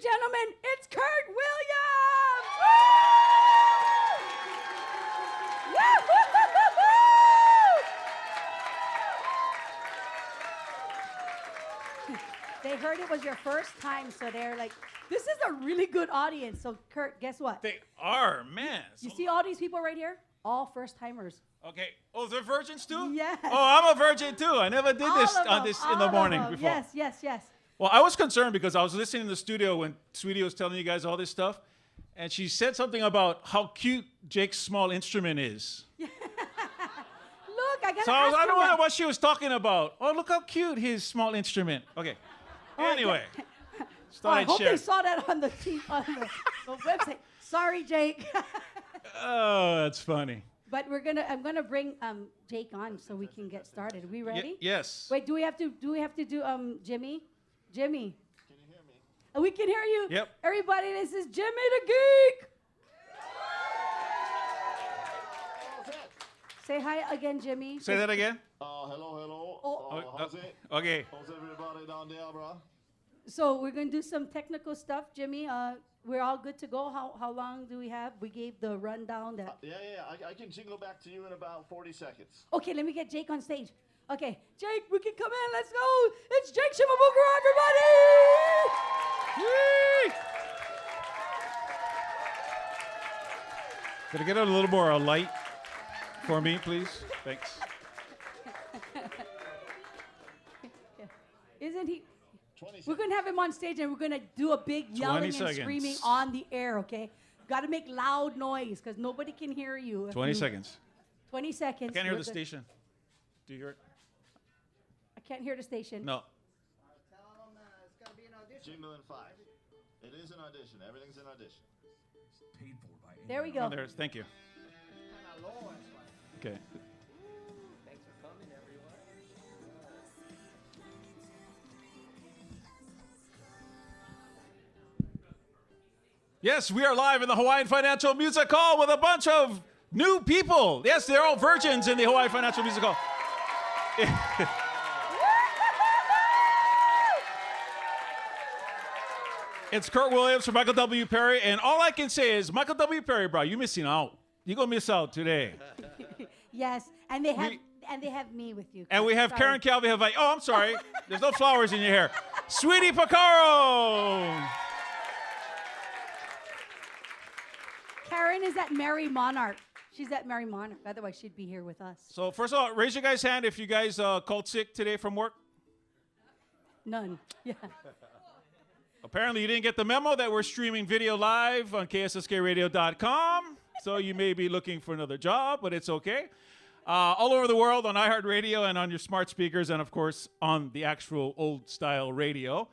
gentlemen, it's Kurt Williams! They heard it was your first time, so they're like, this is a really good audience. So, Kurt, guess what? They are, man. You see all these people right here? All first-timers. Okay. Oh, they're virgins too? Yes. Oh, I'm a virgin too. I never did this in the morning before. Yes. Well, I was concerned because I was listening in the studio when Sweetie was telling you guys all this stuff, and she said something about how cute Jake's small instrument is. Look, I got to So I don't know what she was talking about. Oh, look how cute his small instrument. Okay. Anyway. I hope they saw that on the website. Sorry, Jake. Oh, that's funny. But I'm gonna bring Jake on so we can get started. Are we ready? Yes. Wait, do we have to do Jimmy? Jimmy. Can you hear me? We can hear you. Yep. Everybody, this is Jimmy the Geek. Say hi again, Jimmy. Say that again. Hello. Oh. How's it? Okay. How's everybody down there, bro? So we're gonna do some technical stuff, Jimmy. We're all good to go. How long do we have? We gave the rundown that. Yeah. I can jingle back to you in about 40 seconds. Okay, let me get Jake on stage. Okay, Jake, we can come in. Let's go. It's Jake Shimabokuro, everybody. Yay! Could I get a little more light for me, please? Thanks. Isn't he? 20 seconds. We're going to have him on stage and we're going to do a big yelling and seconds. screaming on the air, okay? Got to make loud noise because nobody can hear you. 20 seconds. 20 seconds. I can't hear We're the good. station. Do you hear it? I can't hear the station. No. It's got to be an audition. Jingle in 5. It is an audition. Everything's an audition. Paid for by There we go. Oh, there's. Thank you. Kind of low, that's why. Okay. Thanks for coming, everyone. Yes, we are live in the Hawaiian Financial Music Hall with a bunch of new people. Yes, they're all virgins in the Hawaiian Financial Music Hall. It's Kurt Williams from Michael W. Perry, and all I can say is, Michael W. Perry, bro, you're missing out. You're going to miss out today. Yes, and they have me with you. And we have Sorry. Karen Calvi. Oh, I'm sorry. There's no flowers in your hair. Sweetie Picaro. Karen is at Merry Monarch. She's at Merry Monarch. Otherwise, she'd be here with us. So first of all, raise your guys' hand if you guys called sick today from work. None. Yeah. Apparently, you didn't get the memo that we're streaming video live on KSSKRadio.com. So you may be looking for another job, but it's okay. All over the world on iHeartRadio and on your smart speakers, and of course on the actual old-style radio.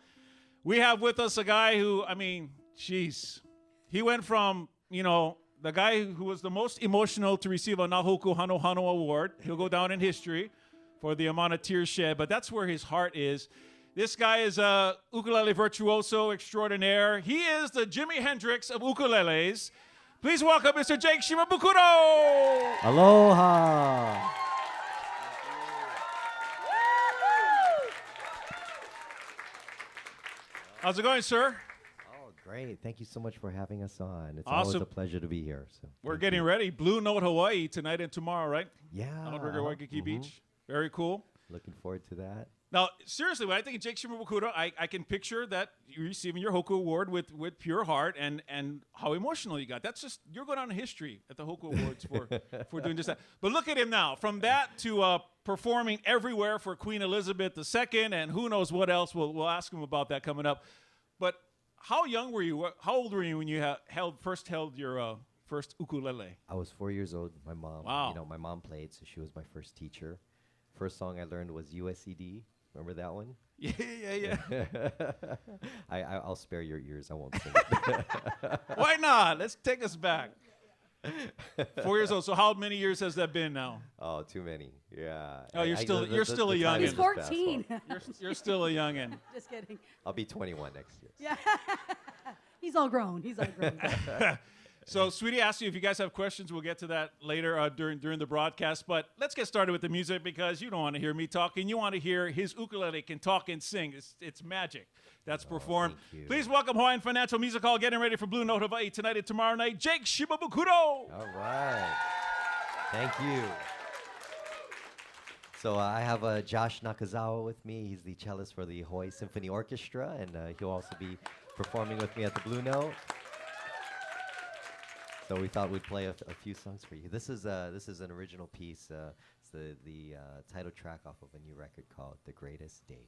We have with us a guy who, I mean, jeez, he went from, you know, the guy who was the most emotional to receive a Nahoku Hano Hano Award. He'll go down in history for the amount of tears shed, but that's where his heart is. This guy is a ukulele virtuoso extraordinaire. He is the Jimi Hendrix of ukuleles. Please welcome Mr. Jake Shimabokuro. Aloha. How's it going, sir? Oh, great. Thank you so much for having us on. It's Awesome. always a pleasure to be here. So We're thank getting you. ready. Blue Note Hawaii tonight and tomorrow, right? Yeah. Outrigger Waikiki Beach. Very cool. Looking forward to that. Now, seriously, when I think of Jake Shimabokuro, I can picture that you're receiving your Hoku Award with pure heart and how emotional you got. That's just, you're going down in history at the Hoku Awards for doing just that. But look at him now. From that to performing everywhere for Queen Elizabeth II and who knows what else. We'll ask him about that coming up. But how young were you? How old were you when you first held your first ukulele? I was 4 years old. My mom, Wow. my mom played, so she was my first teacher. First song I learned was USCD. Remember that one? Yeah. I'll spare your ears. I won't sing it. Why not? Let's take us back. 4 years old. So how many years has that been now? Oh, too many. Yeah. Oh, you're still a the time youngin'. He's is just fast 14. You're still a youngin'. Just kidding. I'll be 21 next year. Yeah. He's all grown. So, Sweetie asked you if you guys have questions. We'll get to that later during the broadcast. But let's get started with the music because you don't want to hear me talking. You want to hear his ukulele can talk and sing. It's magic. That's performed. thank you. Please welcome Hawaiian Financial Music Hall, getting ready for Blue Note Hawaii tonight and tomorrow night, Jake Shimabokuro. All right. Thank you. So I have Josh Nakazawa with me. He's the cellist for the Hawaii Symphony Orchestra, and he'll also be performing with me at the Blue Note. So we thought we'd play a few songs for you. This is an original piece. It's the title track off of a new record called "The Greatest Day."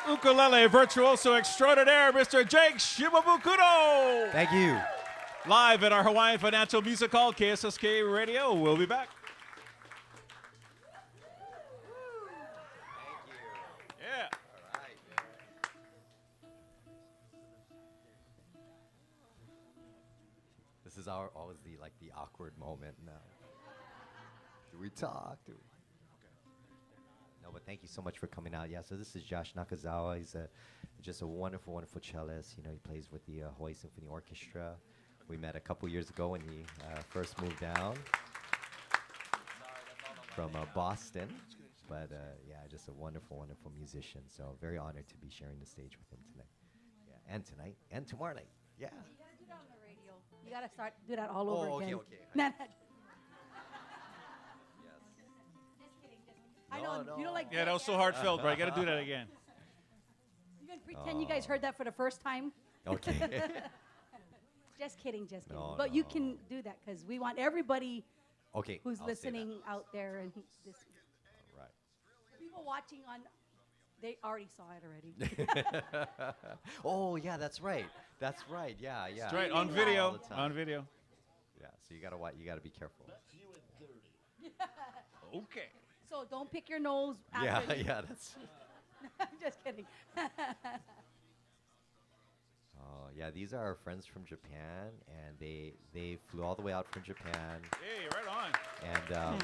Ukulele virtuoso extraordinaire, Mr. Jake Shimabokuro. Thank you. Live at our Hawaiian Financial Music Hall, KSSK Radio. We'll be back. Yeah. This is always the awkward moment now. Do we talk? No, but thank you so much for coming out. Yeah, so this is Josh Nakazawa. He's just a wonderful, wonderful cellist. You know, he plays with the Hawaii Symphony Orchestra. We met a couple years ago when he first moved down from Boston. But yeah, just a wonderful, wonderful musician. So very honored to be sharing the stage with him tonight. Yeah, and tonight and tomorrow night. Yeah. You gotta do that on the radio. You gotta do that all Oh, over okay, again. okay. Nah, nah. Yes. Just kidding. I No, know you don't like. Yeah, that was so heartfelt, bro. You got to do that again. You can pretend you guys heard that for the first time. Okay. Just kidding, just kidding. No, But you no. can do that because we want everybody Okay. who's I'll say listening out there and this. that. Right. People watching on, they already saw it already. Oh yeah, that's right. That's right. Yeah, yeah. That's right, on Streaming live. video. All the time. On video. Yeah. So you gotta you gotta be careful. That's you at 30. Okay. So don't pick your nose. Yeah, After yeah. That's. I'm just kidding. Oh yeah, these are our friends from Japan, and they flew all the way out from Japan, Hey, right on. and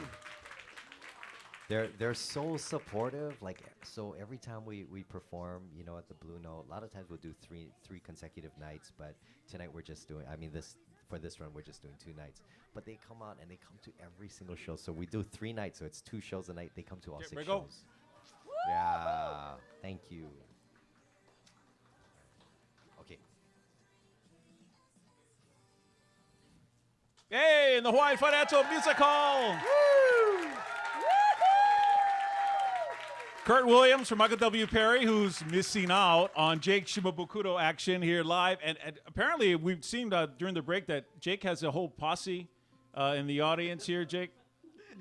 they're so supportive. Like so, every time we perform, you know, at the Blue Note, a lot of times we'll do three consecutive nights. But tonight we're just doing. I mean, for this run we're just doing 2 nights. But they come out and they come to every single show. So we do 3 nights, so it's 2 shows a night. They come to all Okay, 6 Rigo. shows. Yeah, thank you. Okay. Hey, in the Hawaiian Financial Music Hall. Kurt Williams from Michael W. Perry, who's missing out on Jake Shimabokuro action here live. And apparently we've seen during the break that Jake has a whole posse in the audience here, Jake.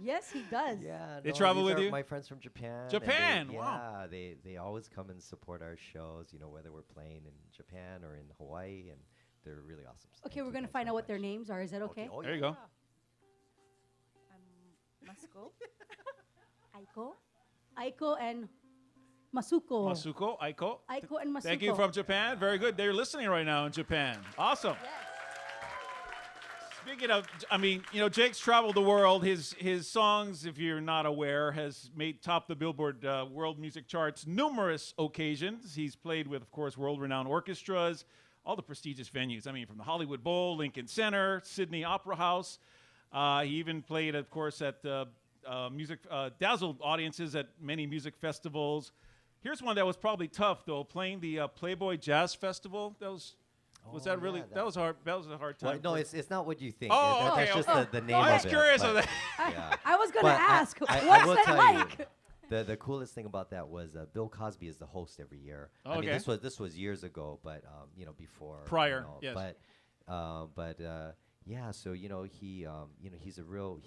Yes, he does. Yeah, They no, travel these with are you? My friends from Japan. and Japan, they, wow. Yeah, they always come and support our shows. You know, whether we're playing in Japan or in Hawaii, and they're really awesome. So Okay, thank we're you gonna guys find very out what their much. names are. Is that okay? Oh, There yeah. you go. Masuko. Aiko, Aiko and Masuko. Masuko, Aiko. Aiko and Masuko. Thank you from Japan. Very good. They're listening right now in Japan. Awesome. Yes. Speaking of, I mean, you know, Jake's traveled the world. His songs, if you're not aware, has made top the Billboard World Music Charts numerous occasions. He's played with, of course, world-renowned orchestras, all the prestigious venues. I mean, from the Hollywood Bowl, Lincoln Center, Sydney Opera House. He even played, of course, at dazzled audiences at many music festivals. Here's one that was probably tough, though, playing the Playboy Jazz Festival. Was that really? yeah, that was hard. That was a hard time. Well, no, for- it's not what you think. Oh, That's okay, just okay. the name I of was it. curious but- of that. Yeah. I was gonna But ask, I what's will that tell like? you, the coolest thing about that was Bill Cosby is the host every year. I mean, Okay. this was years ago, but you know, before Prior, you know, yes. but yeah, so you know, he's a real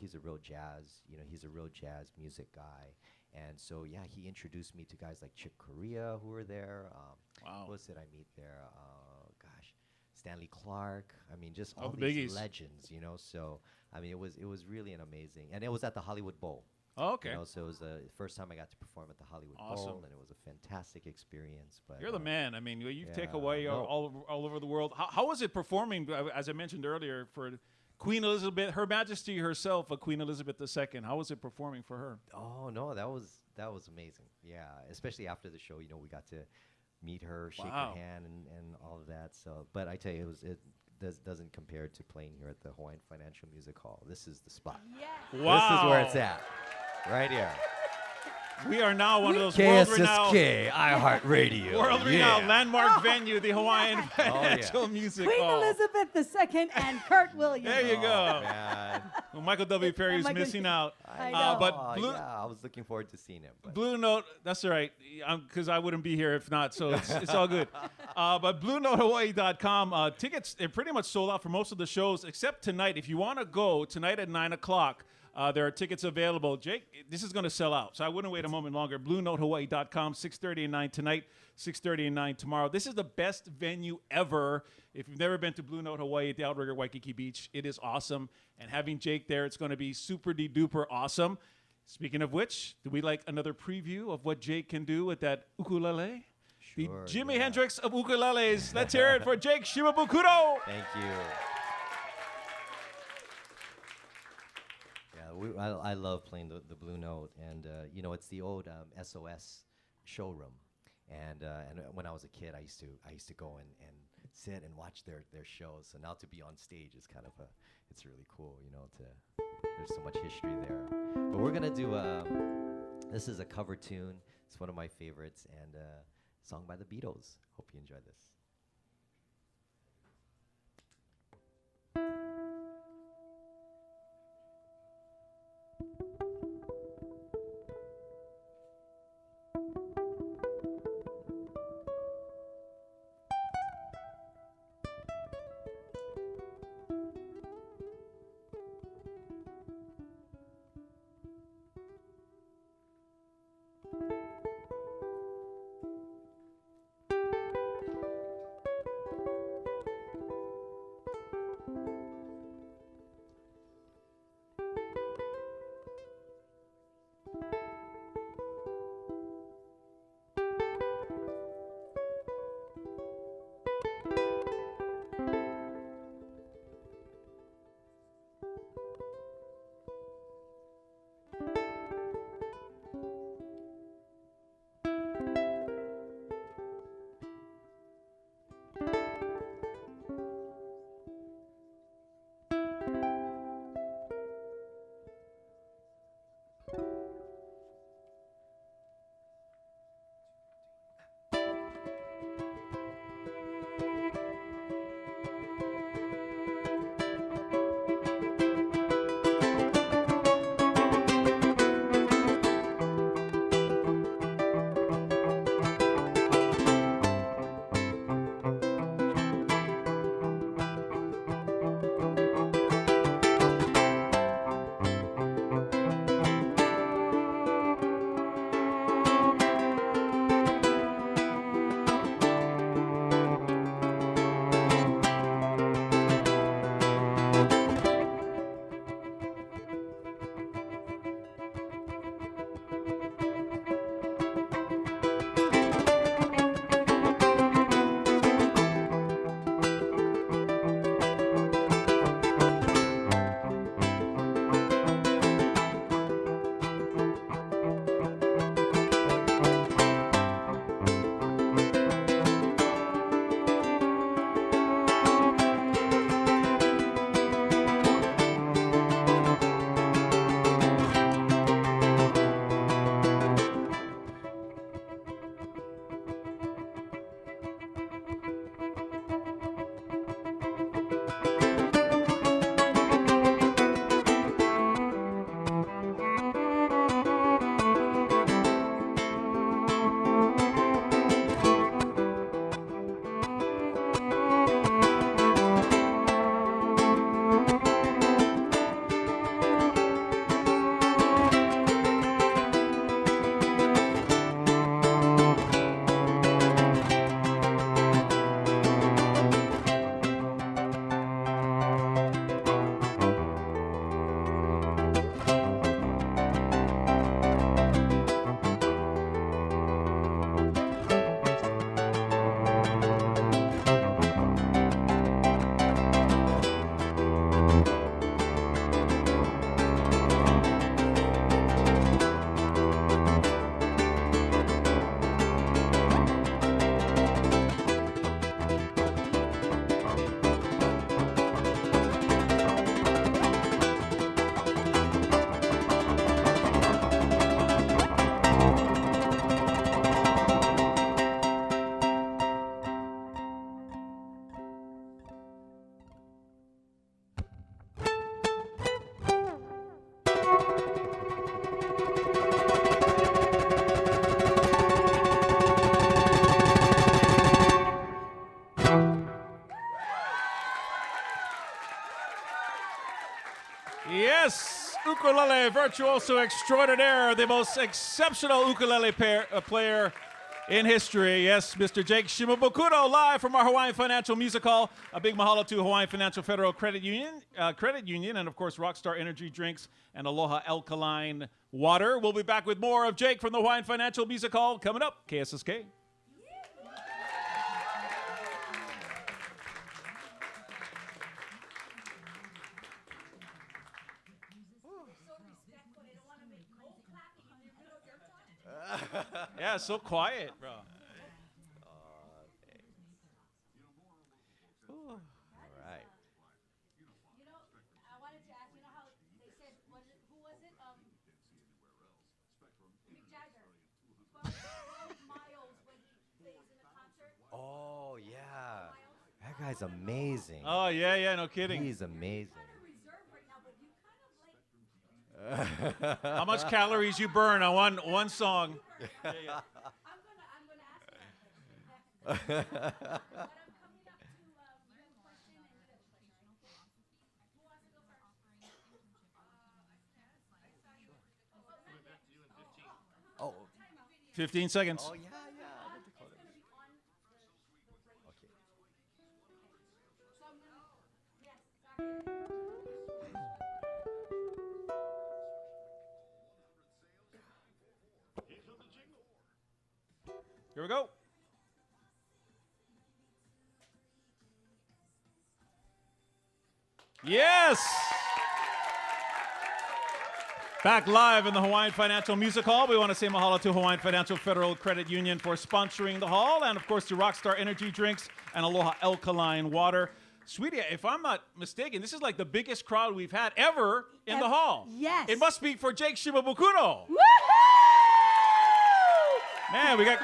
jazz, he's a real jazz music guy. And so yeah, he introduced me to guys like Chick Corea who were there. Wow. Who else did I meet there? Gosh, Stanley Clark. I mean, just All all the these biggies. legends, So I mean, it was really an amazing, and it was at the Hollywood Bowl. Oh, okay. So it was the first time I got to perform at the Hollywood Awesome. Bowl, and it was a fantastic experience. But You're the man. I mean, you take yeah, Hawaii no. all over the world. How was it performing, as I mentioned earlier, for Queen Elizabeth, Her Majesty herself, Queen Elizabeth II? How was it performing for her? Oh no, that was amazing. Yeah, especially after the show, we got to meet her, shake Wow. her hand, and all of that. So, but I tell you, it doesn't compare to playing here at the Hawaiian Financial Music Hall. This is the spot. Yes. Wow. This is where it's at, right here. We are now one of those world-renowned iHeartRadio. world-renowned landmark venue, the Hawaiian yeah. Financial Music Queen Hall. Elizabeth II and Kurt Williams. There you go. Man. Well, Michael W. Perry's Michael- missing out. I know. But Blue, yeah, I was looking forward to seeing him. But Blue Note, that's all right, because I wouldn't be here if not, so it's all good. But BlueNoteHawaii.com, tickets, they're pretty much sold out for most of the shows, except tonight. If you want to go, tonight at 9 o'clock, there are tickets available. Jake, this is going to sell out, so I wouldn't wait a moment longer. BlueNoteHawaii.com, 6:30 and 9 tonight, 6:30 and 9 tomorrow. This is the best venue ever. If you've never been to Blue Note Hawaii at the Outrigger Waikiki Beach, it is awesome. And having Jake there, it's going to be super-de-duper awesome. Speaking of which, do we like another preview of what Jake can do with that ukulele? Sure, The Jimi yeah. Hendrix of ukuleles. Let's hear it for Jake Shimabokuro. Thank you. Yeah, I love playing the Blue Note, and it's the old SOS showroom, and when I was a kid, I used to go and sit and watch their shows. So now to be on stage is kind of it's really cool, there's so much history there. But we're gonna do This is a cover tune. It's one of my favorites, and song by the Beatles. Hope you enjoy this. Yes, ukulele virtuoso extraordinaire, the most exceptional ukulele player in history. Yes, Mr. Jake Shimabokuro, live from our Hawaiian Financial Music Hall. A big mahalo to Hawaiian Financial Federal Credit Union, and of course Rockstar Energy Drinks and Aloha Alkaline Water. We'll be back with more of Jake from the Hawaiian Financial Music Hall coming up. KSSK. Yeah, so quiet, bro. All right. You know, I wanted to ask, you know how they said, who was it? That guy's amazing. Oh, yeah, no kidding. He's amazing. How much calories you burn on one song? I'm gonna ask you. But I'm coming up to real question and who wants to go first? Oh, 15 seconds. oh yeah. Here we go. Yes! Back live in the Hawaiian Financial Music Hall. We want to say mahalo to Hawaiian Financial Federal Credit Union for sponsoring the hall, and of course to Rockstar Energy Drinks and Aloha Alkaline Water. Sweetie, if I'm not mistaken, this is like the biggest crowd we've had ever in the hall. Yes. It must be for Jake Shimabokuro. Woohoo! Man, we got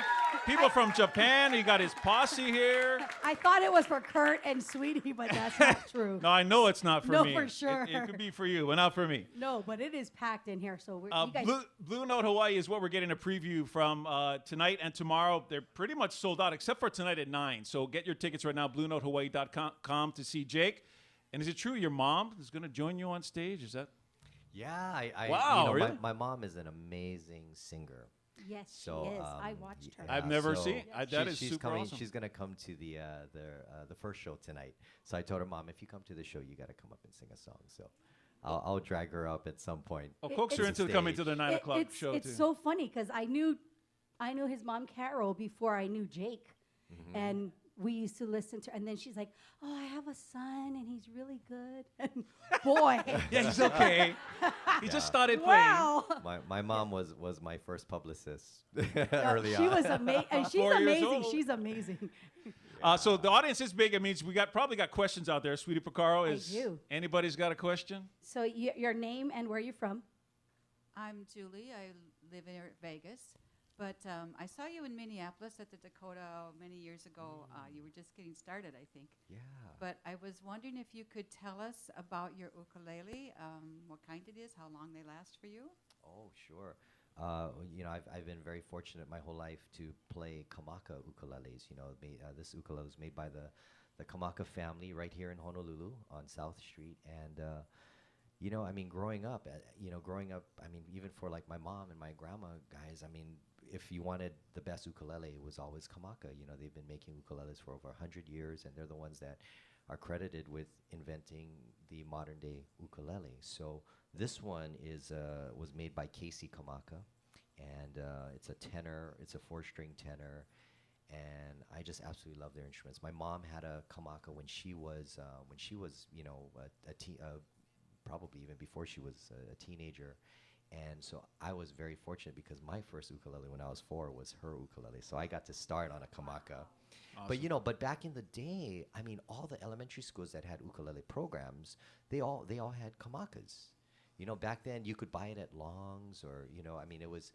people from Japan. He got his posse here. I thought it was for Kurt and Sweetie, but that's not true. No, I know it's not for No, me. for sure. It could be for you, but not for me. No, but it is packed in here, so you guys. Blue Note Hawaii is what we're getting a preview from tonight and tomorrow. They're pretty much sold out, except for tonight at 9. So get your tickets right now, BlueNoteHawaii.com to see Jake. And is it true your mom is going to join you on stage? Is that? Yeah, I Wow, you know, really? my mom is an amazing singer. Yes, So she is. I watched her. I've never seen- that is she's super coming. awesome. She's gonna come to the first show tonight. So I told her, Mom, if you come to the show, you gotta come up and sing a song. So I'll drag her up at some point. Oh, coax her it's- into coming to the 9 o'clock it's, show, it's too. so funny because I knew his mom Carol before I knew Jake, and we used to listen to. And then she's like, "Oh, I have a son, and he's really good." And boy, Yeah, he's okay. He just started playing. wow. My mom was my first publicist early She on. was amazing, and she's 4 years amazing. old. She's amazing. So the audience is big. It means we probably got questions out there. Sweetie Picaro, I is do. anybody's got a question? So your name and where you're from? I'm Julie. I live in Vegas. But I saw you in Minneapolis at the Dakota many years ago. You were just getting started, I think. Yeah. But I was wondering if you could tell us about your ukulele, what kind it is, how long they last for you. Oh, sure. You know, I've been very fortunate my whole life to play Kamaka ukuleles. You know, this ukulele was made by the Kamaka family right here in Honolulu on South Street. And, you know, I mean, growing up, I mean, even for like my mom and my grandma guys, I mean, if you wanted the best ukulele, it was always Kamaka. You know, they've been making ukuleles for over 100 years, and they're the ones that are credited with inventing the modern day ukulele. So this one was made by Casey Kamaka, and it's a tenor. It's a 4-string tenor, and I just absolutely love their instruments. My mom had a Kamaka when she was you know probably even before she was a teenager. And so I was very fortunate because my first ukulele when I was 4 was her ukulele. So I got to start on a Kamaka. Awesome. But you know, back in the day, I mean, all the elementary schools that had ukulele programs, they all had Kamakas. You know, back then you could buy it at Long's or, you know, I mean, it was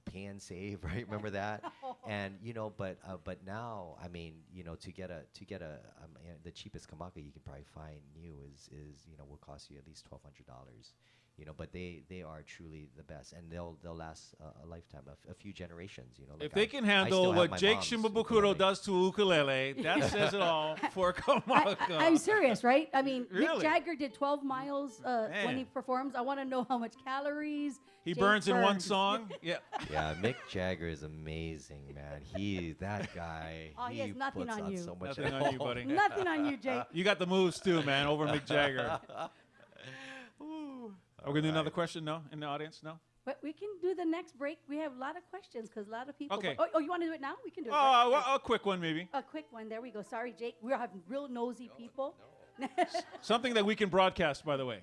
Pay and Save, right? Remember that? And you know, but now, I mean, you know, to get the cheapest Kamaka you can probably find new is you know will cost you at least $1,200. You know, but they are truly the best, and they'll last a lifetime, a few generations. You know, like If they can I handle still have what my Jake mom's Shimabokuro ukulele. does to ukulele, that says it all for Kamaka. I'm serious, right? I mean, Mick Really? Jagger did 12 miles when Man. he performs. I want to know how much calories He Jake burns in one burns. song. Yeah. Yeah, Mick Jagger is amazing, man. That guy. Oh, he has nothing puts on you. so much Nothing on you, buddy. Nothing on you, Jake. You got the moves too, man, over Mick Jagger. Are we going to do another question? No? In the audience? No? But we can do the next break. We have a lot of questions because a lot of people. Okay. Oh, you want to do it now? We can do it. Oh, right? well, a quick one maybe. A quick one. There we go. Sorry, Jake. We're having real nosy people. Something that we can broadcast, by the way.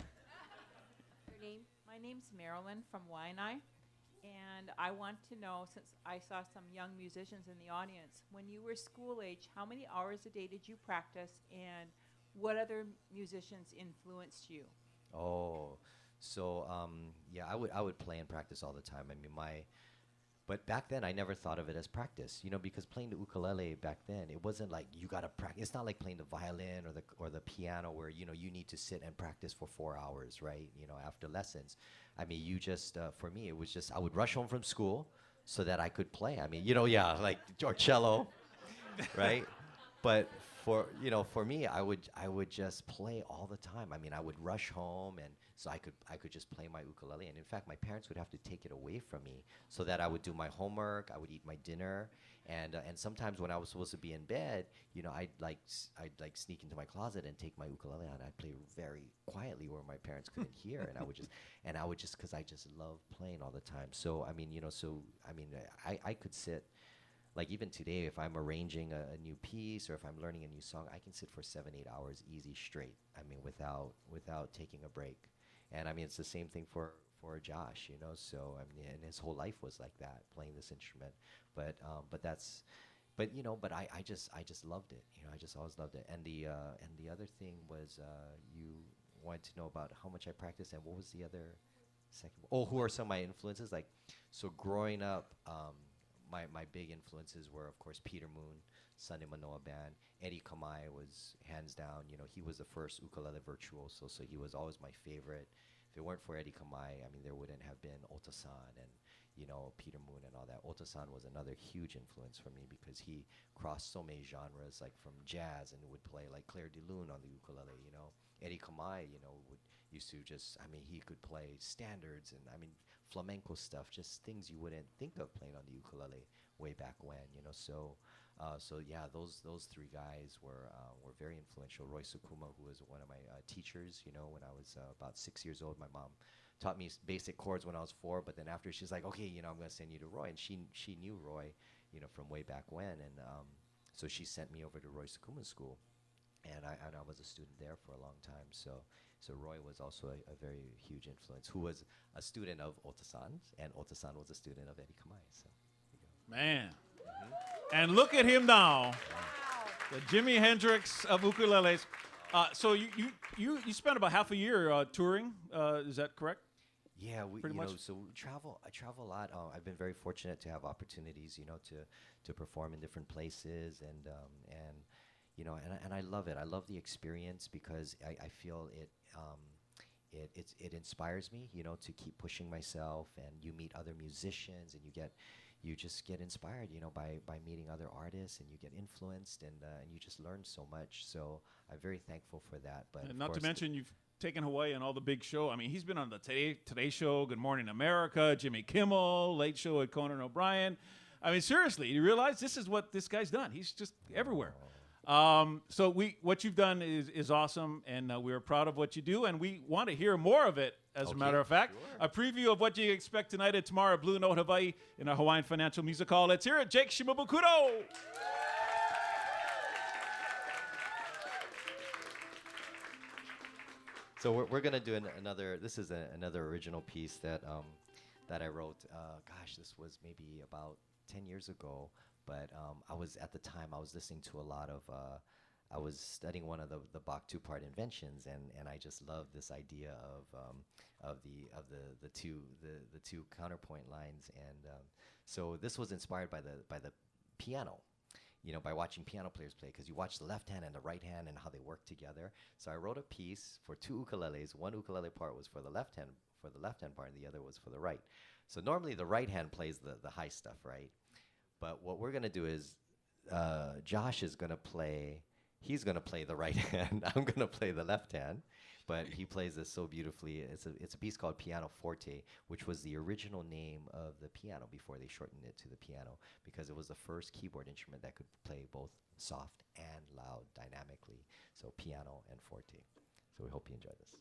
Your name? My name's Marilyn from Waianae, and I want to know, since I saw some young musicians in the audience, when you were school age, how many hours a day did you practice, and what other musicians influenced you? Oh, so yeah, I would play and practice all the time. I mean, But back then, I never thought of it as practice, because playing the ukulele back then, it wasn't like you got to practice. It's not like playing the violin or the piano where, you need to sit and practice for 4 hours, right? After lessons. I mean, you just, for me, it was just, I would rush home from school so that I could play. I mean, like, or cello, right? But for me, I would just play all the time. I mean, I would rush home, and so I could just play my ukulele. And in fact, my parents would have to take it away from me so that I would do my homework, I would eat my dinner, and sometimes when I was supposed to be in bed, I'd sneak into my closet and take my ukulele out. I'd play very quietly where my parents couldn't hear, and I would just because I just love playing all the time. So I mean, I could sit. Like even today, if I'm arranging a new piece or if I'm learning a new song, I can sit for 7-8 hours easy straight. I mean, without taking a break. And I mean, it's the same thing for Josh, So I mean, and his whole life was like that, playing this instrument. But I just loved it. I just always loved it. And the other thing was you wanted to know about how much I practiced and what was the other second? Oh, who are some of my influences? Like, so growing up. My big influences were, of course, Peter Moon, Sunday Manoa Band. Eddie Kamai was hands down. He was the first ukulele virtuoso, so he was always my favorite. If it weren't for Eddie Kamai, I mean, there wouldn't have been Ota-san and Peter Moon and all that. Ota-san was another huge influence for me because he crossed so many genres, like from jazz and would play like Claire de Lune on the ukulele. Eddie Kamai, used to just, I mean, he could play standards and I mean flamenco stuff, just things you wouldn't think of playing on the ukulele way back when, So yeah, those three guys were very influential. Roy Sukuma, who was one of my teachers, when I was about 6 years old. My mom taught me basic chords when I was 4, but then after she's like, okay, I'm going to send you to Roy, and she knew Roy, from way back when, and so she sent me over to Roy Sukuma's school, and I was a student there for a long time. So Roy was also a very huge influence, who was a student of Ota-san, and Ota-san was a student of Eddie Kamai. So, Man. And look at him now, the Jimi Hendrix of ukuleles. So you spent about half a year touring. Is that correct? Yeah, Pretty much. So we travel. I travel a lot. I've been very fortunate to have opportunities, to perform in different places, and I love it. I love the experience because I feel it inspires me, to keep pushing myself, and you meet other musicians, and you just get inspired, by meeting other artists, and you get influenced, and you just learn so much. So I'm very thankful for that. But and not to mention you've taken Hawaii on all the big show. I mean, he's been on the Today Show, Good Morning America, Jimmy Kimmel, Late Show with Conan O'Brien. I mean, seriously, you realize this is what this guy's done. He's just everywhere. So what you've done is awesome, and we're proud of what you do, and we want to hear more of it, as a matter of fact. Sure. A preview of what you expect tonight and tomorrow at Blue Note Hawaii in our Hawaiian Financial Music Hall. Let's hear it, Jake Shimabokuro. So we're going to do this is another original piece that I wrote. This was maybe about 10 years ago. But I was listening to a lot of, I was studying one of the Bach two-part inventions, and I just loved this idea of the two counterpoint lines, and so this was inspired by the piano, by watching piano players play, because you watch the left hand and the right hand and how they work together. So I wrote a piece for 2 ukuleles. One ukulele part was for the left hand part, and the other was for the right. So normally the right hand plays the high stuff, right? But what we're going to do is Josh is going to play, he's going to play the right hand. I'm going to play the left hand. But he plays this so beautifully. It's a piece called Piano Forte, which was the original name of the piano before they shortened it to the piano, because it was the first keyboard instrument that could play both soft and loud dynamically. So piano and forte. So we hope you enjoy this.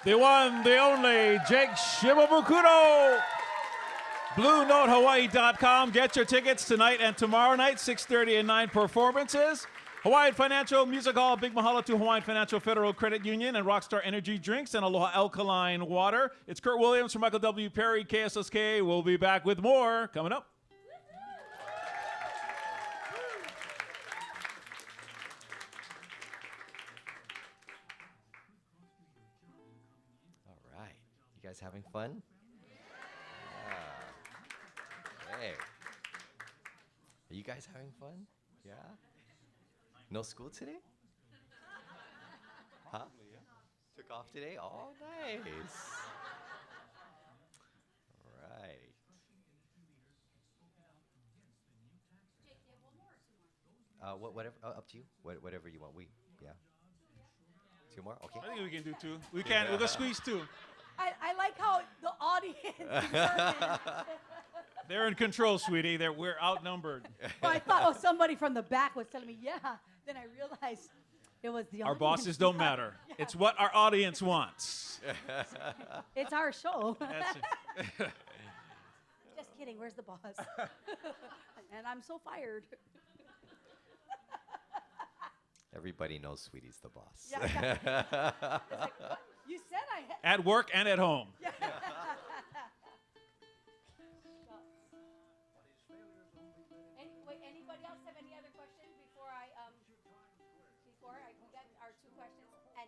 the one, the only, Jake Shimabokuro. BlueNoteHawaii.com. Get your tickets tonight and tomorrow night, 6:30 and 9 performances. Hawaiian Financial Music Hall. Big mahalo to Hawaiian Financial Federal Credit Union and Rockstar Energy Drinks and Aloha Alkaline Water. It's Kurt Williams from Michael W. Perry, KSSK. We'll be back with more coming up. All right. You guys having fun? Hey. Are you guys having fun? Yeah? No school today? Huh? Took off today? Oh, nice. All right. Whatever, up to you. Whatever you want. Yeah. 2 more? Okay. I think we can do 2. We can. We'll just squeeze 2. I like how the audience determined. They're in control, sweetie. We're outnumbered. Well, I thought, somebody from the back was telling me, yeah. Then I realized it was the Our audience. bosses don't matter. Yeah. It's what our audience wants. It's our show. That's it. Just kidding. Where's the boss? And I'm so fired. Everybody knows Sweetie's the boss. Yeah. It's like, what? You said I had. At work and at home. Yeah. Anybody else have any other questions before I we got our 2 questions and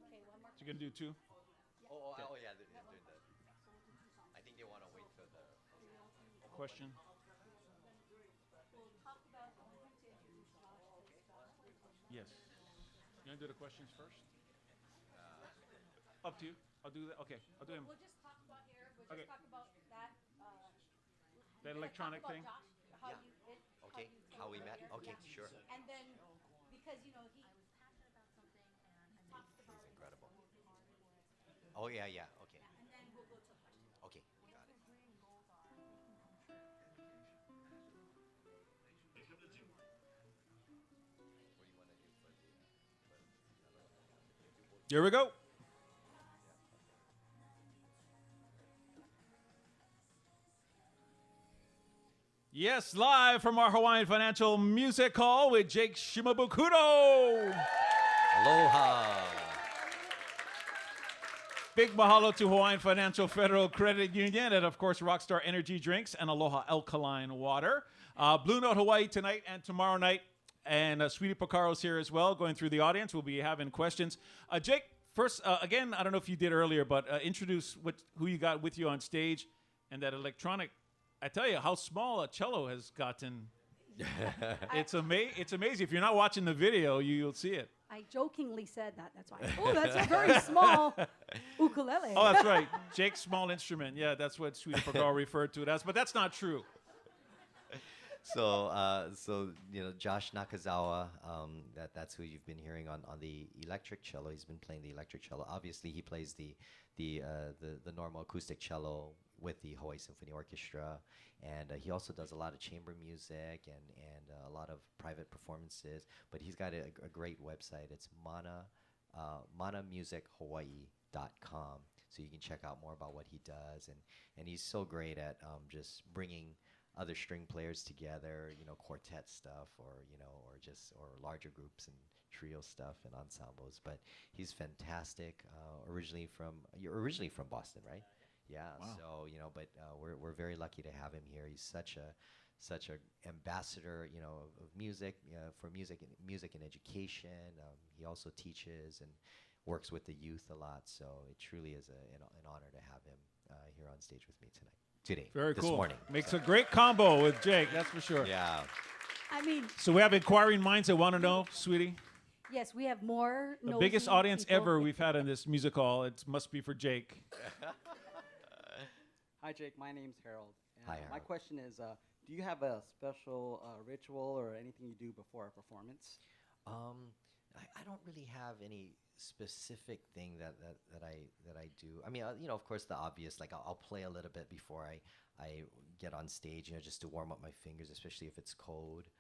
okay, one more. So you're gonna do 2? Oh, yeah. I think they want to wait for the Question. Yes. You want to do the questions first? Up to you. I'll do that. Okay. I'll do them. We'll just talk about here. We'll Okay. just talk about that. That electronic talk thing. about Josh, how Yeah. you, Okay, how we met? here. Okay, sure. And then because he He's incredible. Oh, yeah. Okay. and then we'll go to questions. Okay, got it. Here we go. Yes, live from our Hawaiian Financial Music Hall with Jake Shimabokuro. Aloha. Big mahalo to Hawaiian Financial Federal Credit Union and, of course, Rockstar Energy Drinks and Aloha Alkaline Water. Blue Note Hawaii tonight and tomorrow night. And Sweetie Picaro's here as well, going through the audience. We'll be having questions. Jake, first, again, I don't know if you did earlier, but introduce who you got with you on stage and that electronic. I tell you how small a cello has gotten. It's amazing. If you're not watching the video, you'll see it. I jokingly said that. That's why. Oh, that's a very small ukulele. Oh, that's right. Jake's small instrument. Yeah, that's what Sweetie Picaro referred to it as. But that's not true. So Josh Nakazawa, that's who you've been hearing on the electric cello. He's been playing the electric cello. Obviously, he plays the normal acoustic cello with the Hawaii Symphony Orchestra, and he also does a lot of chamber music and a lot of private performances. But he's got a great website. It's manamusichawaii.com. So you can check out more about what he does, and he's so great at just bringing other string players together, quartet stuff, or larger groups and trio stuff and ensembles. But he's fantastic. You're originally from Boston, right? Yeah. Wow. So but we're very lucky to have him here. He's such a ambassador, of music, for music and education. He also teaches and works with the youth a lot. So it truly is an honor to have him here on stage with me today. Very this cool. morning. Makes a great combo with Jake, that's for sure. Yeah. I mean, So we have inquiring minds that want to know, sweetie. yes, we have more. The nosy biggest audience people. ever we've had in this music hall. It must be for Jake. Hi, Jake. My name's Harold. And Hi, My Harold. question is, do you have a special ritual or anything you do before a performance? I don't really have any specific thing that I do. I mean, of course, the obvious, like I'll play a little bit before I get on stage, just to warm up my fingers, especially if it's cold.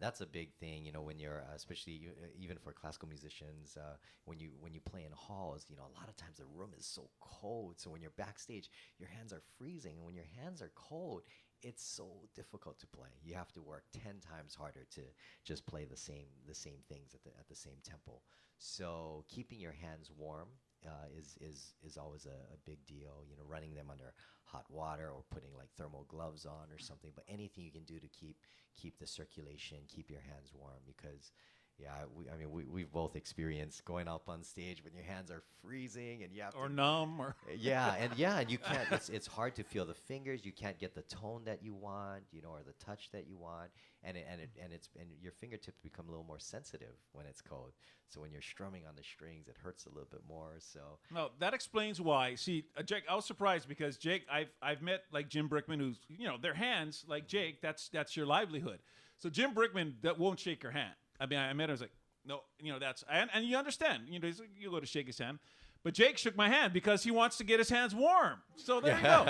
That's a big thing, when you're, especially even for classical musicians, when you play in halls, a lot of times the room is so cold. So when you're backstage, your hands are freezing, and when your hands are cold, it's so difficult to play. You have to work 10 times harder to just play the same things at the same tempo. So keeping your hands warm is always a big deal. Running them under hot water or putting like thermal gloves on or something. But anything you can do to keep the circulation, keep your hands warm, because we've both experienced going up on stage when your hands are freezing and you have or numb or and you can't. It's hard to feel the fingers. You can't get the tone that you want, or the touch that you want, and your fingertips become a little more sensitive when it's cold. So when you're strumming on the strings, it hurts a little bit more. So no, that explains why. See, Jake, I was surprised because Jake, I've met like Jim Brickman, who's their hands like Jake. That's your livelihood. So Jim Brickman that won't shake your hand. I mean, I met him. I was like, no, that's and you understand. He's like, you go to shake his hand, but Jake shook my hand because he wants to get his hands warm. So there you go.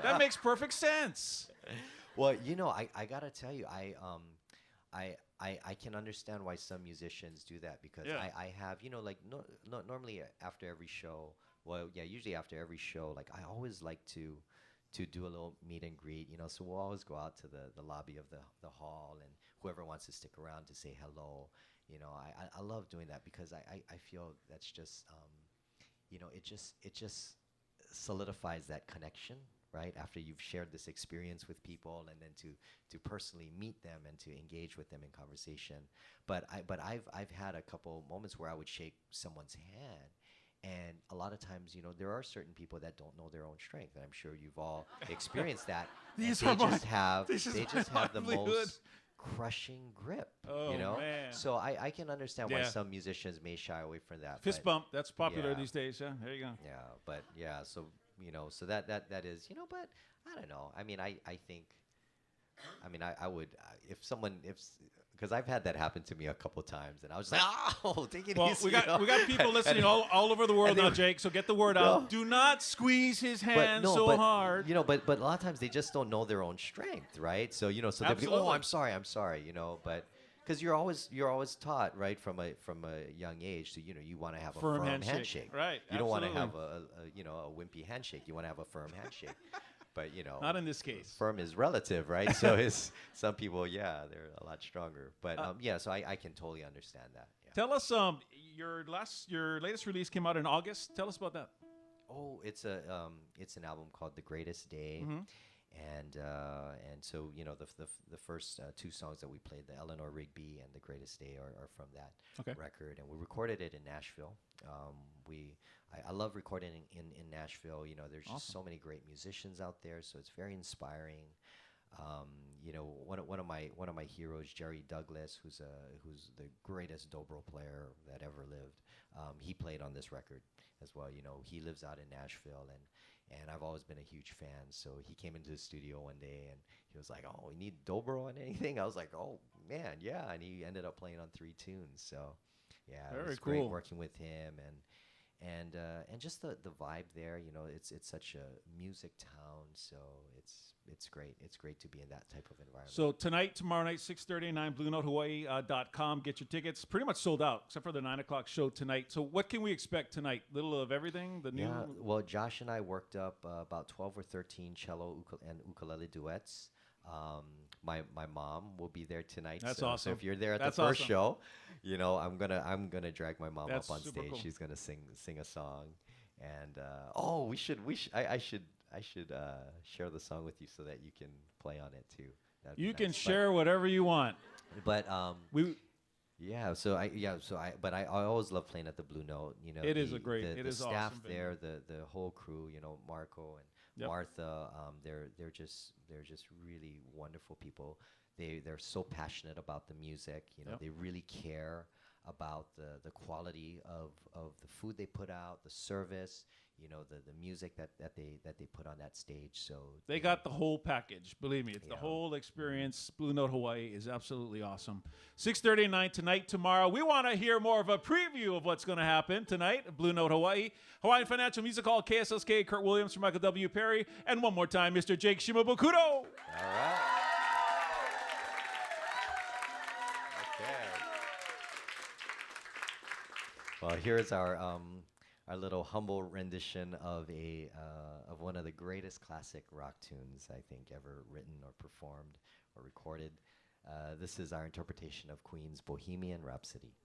That makes perfect sense. Well, I gotta tell you, I can understand why some musicians do that, because I have, normally after every show, usually after every show, like I always like to do a little meet and greet, so we'll always go out to the lobby of the hall, and whoever wants to stick around to say hello, I love doing that, because I feel that's just, it just solidifies that connection, right? After you've shared this experience with people, and then to personally meet them and to engage with them in conversation. But I've had a couple moments where I would shake someone's hand, and a lot of times, there are certain people that don't know their own strength, and I'm sure you've all experienced that. They just have the most crushing grip. Oh, man. So I can understand why some musicians may shy away from that. Fist bump, that's popular these days. Yeah, there you go. Yeah, but so so that is, but I don't know. I mean, I think, I would, because I've had that happen to me a couple times, and I was like, "Oh, take it easy." Well, we got people listening all over the world now, Jake. So get the word out. Do not squeeze his hand hard. But a lot of times they just don't know their own strength, right? So so they'll be, "Oh, I'm sorry," but because you're always taught, right, from a young age to you want to have a firm handshake. Right? You don't want to have a wimpy handshake. You want to have a firm handshake. But not in this case. Firm is relative, right? So some people, they're a lot stronger. But so I can totally understand that. Yeah. Tell us, your latest release came out in August. Tell us about that. Oh, it's an album called The Greatest Day, and so the first two songs that we played, the Eleanor Rigby and The Greatest Day, are from that record, and we recorded it in Nashville. I love recording in Nashville. There's just so many great musicians out there, so it's very inspiring. One of my heroes, Jerry Douglas, who's the greatest dobro player that ever lived. He played on this record as well. He lives out in Nashville, and I've always been a huge fan. So he came into the studio one day, and he was like, "Oh, we need dobro on anything?" I was like, "Oh man, yeah!" And he ended up playing on 3 tunes. So yeah, it was great working with him, and just the vibe there. It's such a music town, so it's great. It's great to be in that type of environment. So tonight, tomorrow night, 6:30, BlueNoteHawaii.com. Get your tickets. Pretty much sold out, except for the 9 o'clock show tonight. So what can we expect tonight? Little of everything? Well, Josh and I worked up about 12 or 13 cello and ukulele duets. My mom will be there tonight. That's awesome. So if you're there at the first show, I'm gonna drag my mom up on stage. Cool. She's gonna sing a song, and I should share the song with you so that you can play on it too. You can share whatever you want. But but I always love playing at the Blue Note. It is the staff awesome there, the whole crew. Marco and Martha. They're just really wonderful people. They're so passionate about the music. They really care about the quality of the food they put out, the service. The music that they put on that stage. So they got the whole package. Believe me, it's the whole experience. Blue Note Hawaii is absolutely awesome. 6:30 tonight, tomorrow. We want to hear more of a preview of what's going to happen tonight at Blue Note Hawaii. Hawaiian Financial Music Hall, KSSK, Kurt Williams for Michael W. Perry. And one more time, Mr. Jake Shimabokuro. All right. Well, here's our little humble rendition of of one of the greatest classic rock tunes I think ever written or performed or recorded. This is our interpretation of Queen's Bohemian Rhapsody.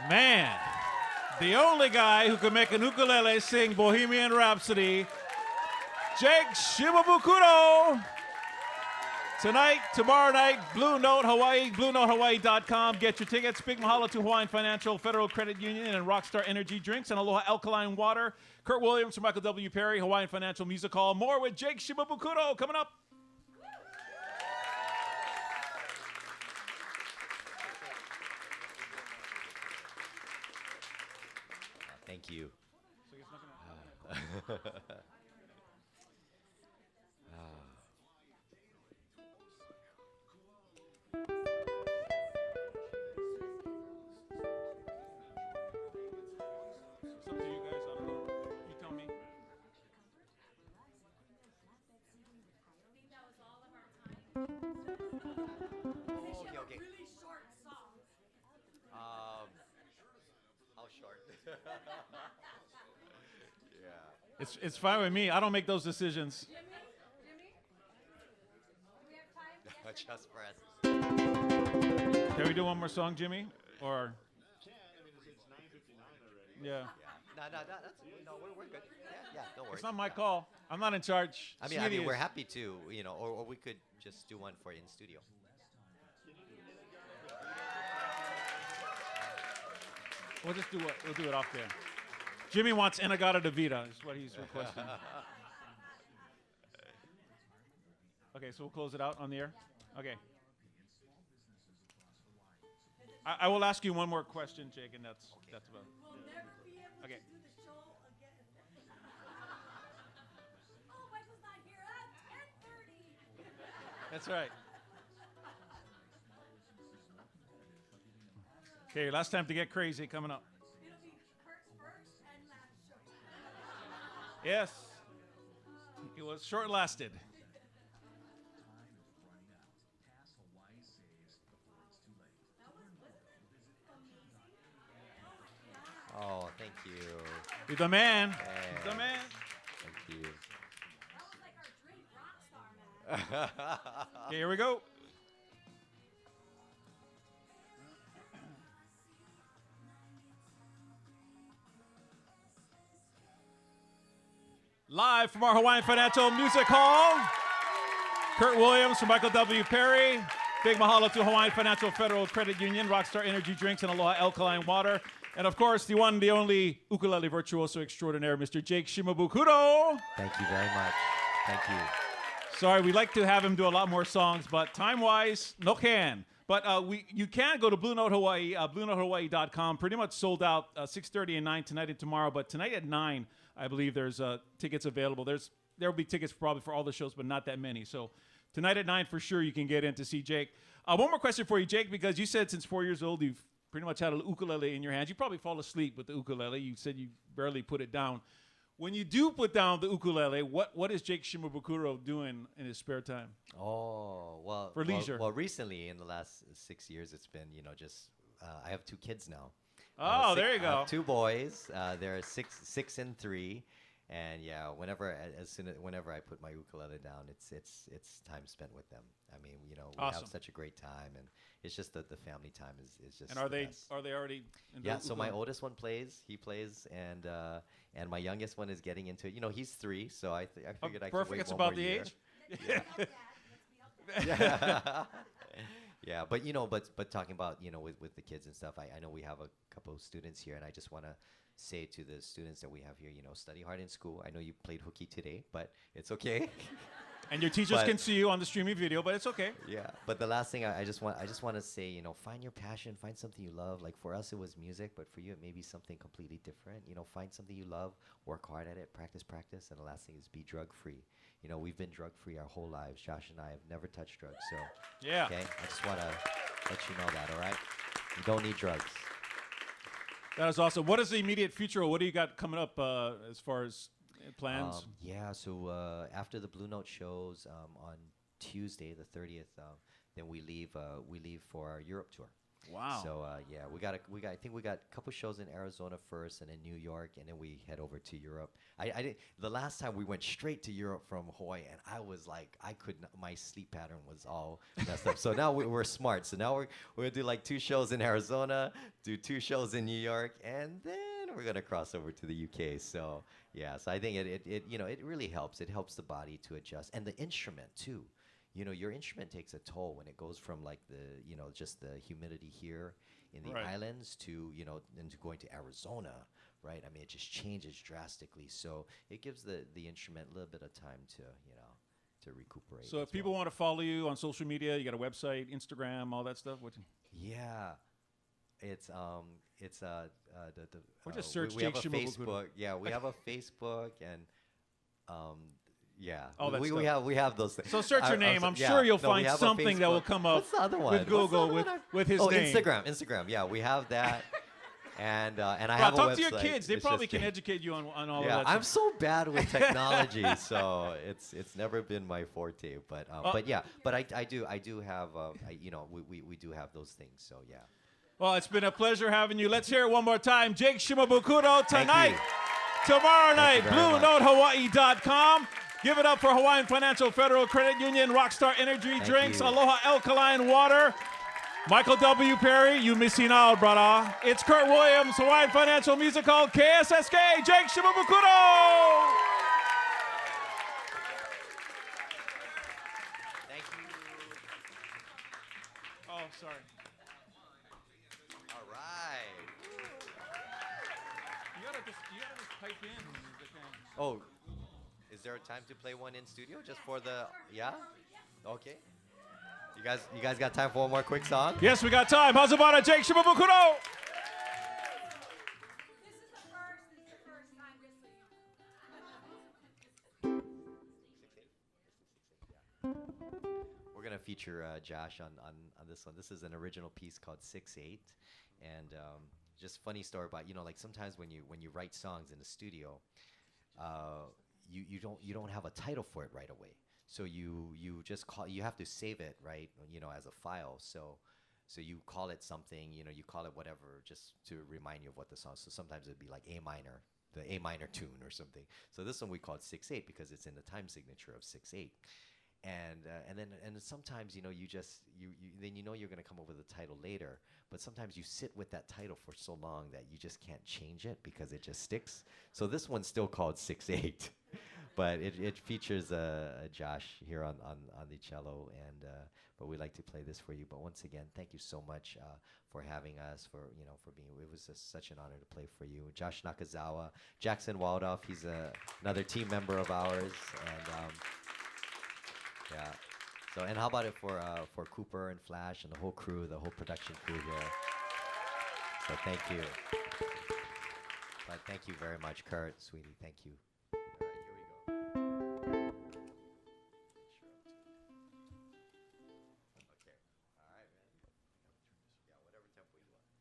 Man, the only guy who can make an ukulele sing Bohemian Rhapsody, Jake Shimabokuro. Tonight, tomorrow night, Blue Note Hawaii, BlueNoteHawaii.com. Get your tickets. Big mahalo to Hawaiian Financial, Federal Credit Union, and Rockstar Energy Drinks, and Aloha Alkaline Water. Kurt Williams from Michael W. Perry, Hawaiian Financial Music Hall. More with Jake Shimabokuro coming up. Thank you. It's up to you guys. I don't know. You tell me. Okay. How short? Yeah. It's fine with me. I don't make those decisions. Jimmy, do we have time? Just press. Can we do one more song, Jimmy? Or yeah. No, we're good. Yeah, don't worry. It's not my call. I'm not in charge. I Smitty mean, we're is. happy to, or we could just do one for in studio. We'll just do it. We'll do it off there. Jimmy wants Inagata de Vida, is what he's requesting. Okay, so we'll close it out on the air. Okay. I will ask you one more question, Jake, and that's about it. We'll never be able Okay. to do the show again. Oh, Michael's not here at 10:30. That's right. Okay, last time to get crazy coming up. It'll be Kurt's first and last show. Yes. It was short lasted. Oh, thank you. You're the man. Yeah. You're the man. Thank you. That was like our drink rock star, man. Okay, here we go. Live from our Hawaiian Financial Music Hall, Kurt Williams from Michael W. Perry. Big mahalo to Hawaiian Financial Federal Credit Union, Rockstar Energy Drinks, and Aloha Alkaline Water. And of course, the one, the only ukulele virtuoso extraordinaire, Mr. Jake Shimabokuro. Thank you very much. Thank you. Sorry, we'd like to have him do a lot more songs, but time-wise, no can. But you can go to Blue Note Hawaii, BlueNoteHawaii.com. Pretty much sold out 6:30 and 9 tonight and tomorrow. But tonight at 9, I believe there's tickets available. There will be tickets probably for all the shows, but not that many. So tonight at 9 for sure you can get in to see Jake. One more question for you, Jake, because you said since 4 years old you've pretty much had a ukulele in your hands. You probably fall asleep with the ukulele. You said you barely put it down. When you do put down the ukulele, what is Jake Shimabokuro doing in his spare time? Oh, well. For leisure. Well, recently, in the last 6 years, it's been, just, I have 2 kids now. Oh, there you I go. have 2 boys. They're 6 and 3. And yeah, whenever I put my ukulele down, it's time spent with them. I mean, we Awesome. have such a great time, and it's just that the family time is just. And are the they best. already? In the Yeah. So my ukulele? oldest one plays. He plays, and my youngest one is getting into it. He's 3, so I figured I could perfect. wait It's one about more the year. age. Yeah. Yeah, but talking about with the kids and stuff, I know we have a couple of students here, and I just want to say to the students that we have here, study hard in school. I know you played hooky today, but it's okay. And your teachers But- can see you on the streaming video, but it's okay. Yeah, but the last thing I just want to say, find your passion, find something you love. Like for us, it was music, but for you, it may be something completely different. Find something you love, work hard at it, practice, and the last thing is be drug free. We've been drug free our whole lives. Josh and I have never touched drugs, so Yeah. okay. I just want to let you know that. All right, you don't need drugs. That is awesome. What is the immediate future? What do you got coming up as far as plans? So after the Blue Note shows on Tuesday, the 30th, then we leave for our Europe tour. Wow. So yeah, I think we got a couple shows in Arizona first, and in New York, and then we head over to Europe. The last time we went straight to Europe from Hawaii, and I was like, my sleep pattern was all messed up. So now we're smart. So now we're gonna do like 2 shows in Arizona, do 2 shows in New York, and then we're gonna cross over to the UK. So yeah, so I think it really helps. It helps the body to adjust, and the instrument too. Your instrument takes a toll when it goes from like just the humidity here in the islands to, into going to Arizona, right? I mean, it just changes drastically. So it gives the instrument a little bit of time to recuperate. So if people want to follow you on social media, you got a website, Instagram, all that stuff? Yeah. It's or just search we Jake have a Shimabokuro. Facebook. Yeah, we have a Facebook and yeah. All that we have those things. So search your name. I'm sure you'll find something that will come up. What's the other one? With Google with his name. Instagram. Yeah, we have that. And I Bro, have a talk website. to your kids. They It's probably just- can educate you on all of Yeah, that I'm stuff. so bad with technology, so it's never been my forte. But I do have we do have those things. So yeah. Well, it's been a pleasure having you. Let's hear it one more time. Jake Shimabokuro Thank tonight. you. Tomorrow night, very much. BlueNoteHawaii.com. Give it up for Hawaiian Financial Federal Credit Union, Rockstar Energy Thank Drinks, you. Aloha Alkaline Water. Michael W. Perry, you missing out, brother. It's Kurt Williams, Hawaiian Financial Music Hall, KSSK, Jake Shimabokuro. Thank you. Oh, sorry. All right. You gotta just pipe in. Oh, is there a time to play one in studio just for the Okay. You guys got time for one more quick song? Yes, we got time. How's about it, Jake Shimabokuro? We're gonna feature Josh on this one. This is an original piece called 6/8, and just funny story about like sometimes when you write songs in the studio, you don't have a title for it right away. So you just you have to save it right as a file. So you call it something, you call it whatever just to remind you of what the song. So sometimes it'd be like A minor, the A minor tune or something. So this one we called 6/8 because it's in the time signature of 6/8. And then sometimes you then you're gonna come up with a title later, but sometimes you sit with that title for so long that you just can't change it because it just sticks. So this one's still called 6/8, but it features Josh here on the cello, and but we'd like to play this for you. But once again, thank you so much for having us, for being. It was just such an honor to play for you, Josh Nakazawa, Jackson Waldoff. He's another team member of ours, and. Yeah. So, and how about it for Cooper and Flash and the whole crew, the whole production crew here. So thank you. But thank you very much, Kurt, sweetie. Thank you. All right, here we go. Okay. All right, man. Yeah, whatever tempo you want.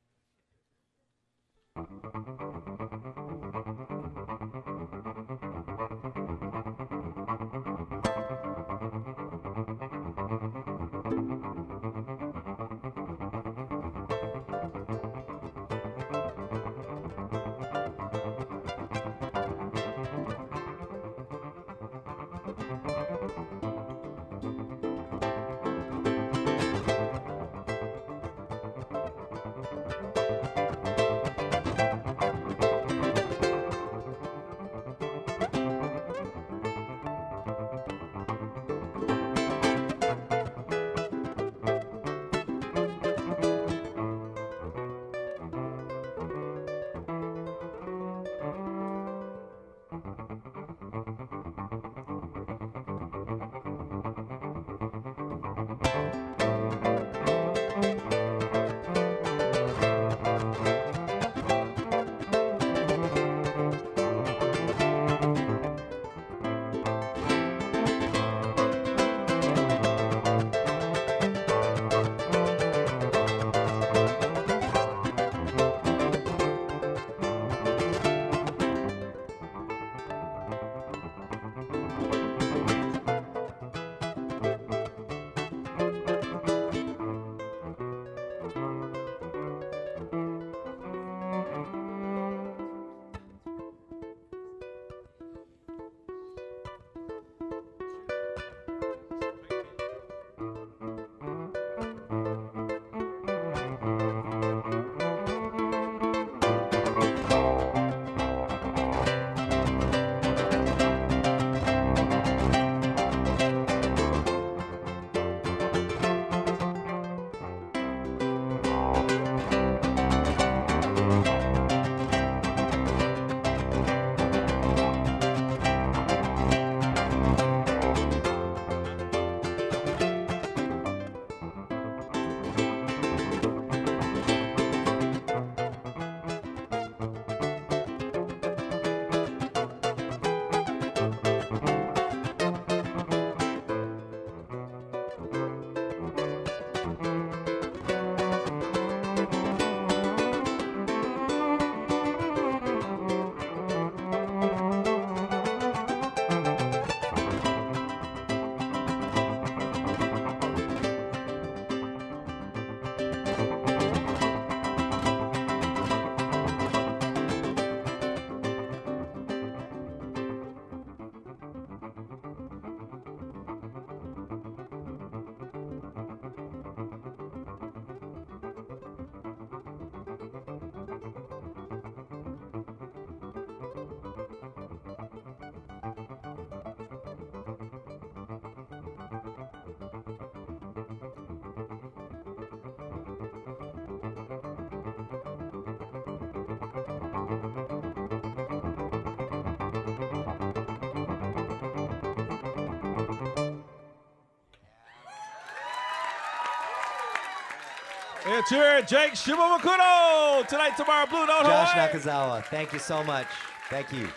It's here, Jake Shimabokuro. Tonight, tomorrow, Blue Note Josh Hawaii. Nakazawa, thank you so much. Thank you.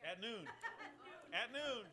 At noon. At noon.